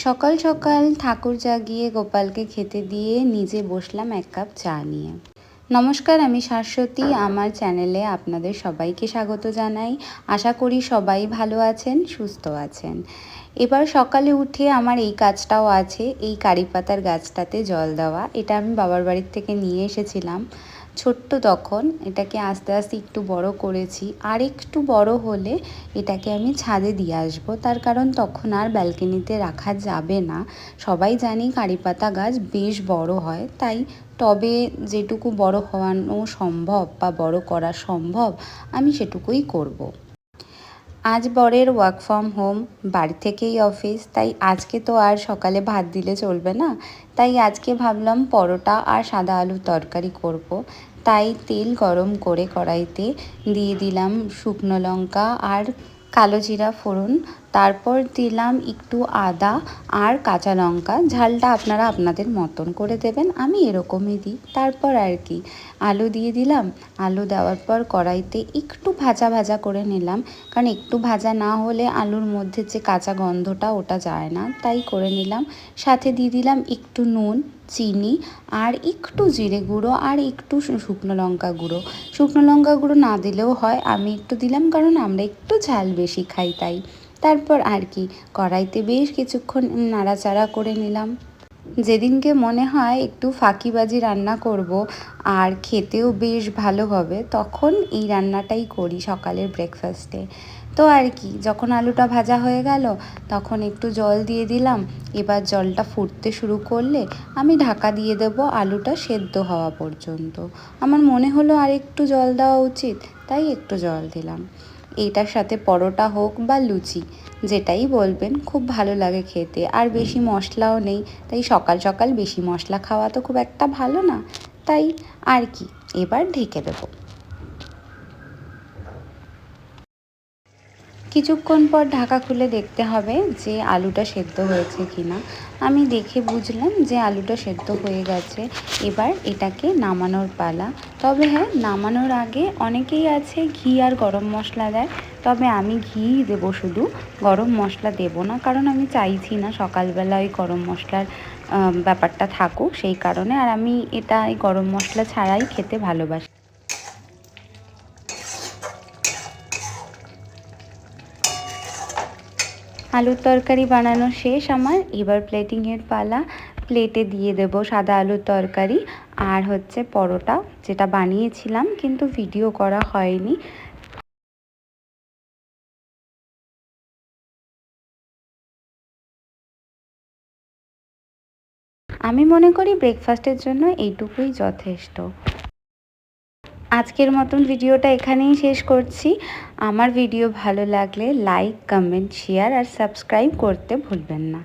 সকাল সকাল ঠাকুর জাগিয়ে গোপালকে খেতে দিয়ে নিজে বসলাম এক কাপ চা নিয়ে। নমস্কার, আমি শাশ্বতী। আমার চ্যানেলে আপনাদের সবাইকে স্বাগত জানাই। আশা করি সবাই ভালো আছেন, সুস্থ আছেন। এবার সকালে উঠে আমার এই কাজটাও আছে, এই কারি পাতার গাছটাতে জল দেওয়া। এটা আমি বাবার বাড়ির থেকে নিয়ে এসেছিলাম ছোট্ট তখন। এটাকে আস্তে আস্তে একটু বড় করেছি, আর একটু বড় হলে এটাকে আমি ছাদে দিয়ে আসবো। তার কারণ তখন আর ব্যালকনিতে রাখা যাবে না। সবাই জানি কারি পাতা গাছ বেশ বড় হয়, তাই টবে যেটুকু বড় হওয়ানো সম্ভব বা বড় করা সম্ভব আমি সেটুকুই করব। আজ বরের ওয়ার্ক ফ্রম হোম, বাড়ি থেকেই অফিস, তাই আজকে তো আর সকালে ভাত দিলে চলবে না। তাই আজকে ভাবলাম পরোটা আর সাদা আলুর তরকারি করব। তাই তেল গরম করে কড়াইতে দিয়ে দিলাম শুকনো লঙ্কা আর কালো জিরা ফোড়ন। তারপর দিলাম একটু আদা আর কাঁচা লঙ্কা। ঝালটা আপনারা আপনাদের মতন করে দেবেন, আমি এরকমই দিই। তারপর আর কি আলু দিয়ে দিলাম। আলু দেওয়ার পর কড়াইতে একটু ভাজা ভাজা করে নিলাম, কারণ একটু ভাজা না হলে আলুর মধ্যে যে কাঁচা গন্ধটা ওটা যায় না, তাই করে নিলাম। সাথে দিয়ে দিলাম একটু নুন, চিনি আর একটু জিরে গুঁড়ো আর একটু শুকনো লঙ্কা গুঁড়ো। শুকনো লঙ্কা গুঁড়ো না দিলেও হয়, আমি একটু দিলাম কারণ আমরা একটু ঝাল বেশি খাই তাই। তারপর আর কি কড়াইতে বেশ কিছুক্ষণ নাড়াচাড়া করে নিলাম। যেদিনকে মনে হয় একটু ফাঁকিবাজি রান্না করব আর খেতেও বেশ ভালো হবে, তখন এই রান্নাটাই করি সকালের ব্রেকফাস্টে। তো আর কি যখন আলুটা ভাজা হয়ে গেল তখন একটু জল দিয়ে দিলাম। এবার জলটা ফুটতে শুরু করলে আমি ঢাকা দিয়ে দেবো আলুটা সেদ্ধ হওয়া পর্যন্ত। আমার মনে হলো আর একটু জল দেওয়া উচিত, তাই একটু জল দিলাম। এইটার সাথে পরোটা হোক বা লুচি, যেটাই বলবেন, খুব ভালো লাগে খেতে। আর বেশি মশলাও নেই, তাই সকাল সকাল বেশি মশলা খাওয়া তো খুব একটা ভালো না। তাই আর কি এবার ঢেকে দেবো। কিছুক্ষণ পর ঢাকা খুলে দেখতে হবে যে আলুটা সেদ্ধ হয়েছে কিনা। আমি দেখে বুঝলাম যে আলুটা সেদ্ধ হয়ে গেছে। এবার এটাকে নামানোর পালা। তবে হ্যাঁ, নামানোর আগে অনেকেই আছে ঘি আর গরম মশলা দেয়, তবে আমি ঘিই দেবো শুধু, গরম মশলা দেবো না। কারণ আমি চাইছি না সকালবেলা ওই গরম মশলার ব্যাপারটা থাকুক, সেই কারণে। আর আমি এটা এই গরম মশলা ছাড়াই খেতে ভালোবাসি। আলুর তরকারি বানানো শেষ আমার। এবার প্লেটিংয়ের পালা। প্লেটে দিয়ে দেব সাদা আলুর তরকারি আর হচ্ছে পরোটা, যেটা বানিয়েছিলাম কিন্তু ভিডিও করা হয়নি। আমি মনে করি ব্রেকফাস্টের জন্য এইটুকুই যথেষ্ট। আজকের মতন ভিডিওটা এখানেই শেষ করছি। আমার ভিডিও ভালো লাগলে লাইক, কমেন্ট, শেয়ার আর সাবস্ক্রাইব করতে ভুলবেন না।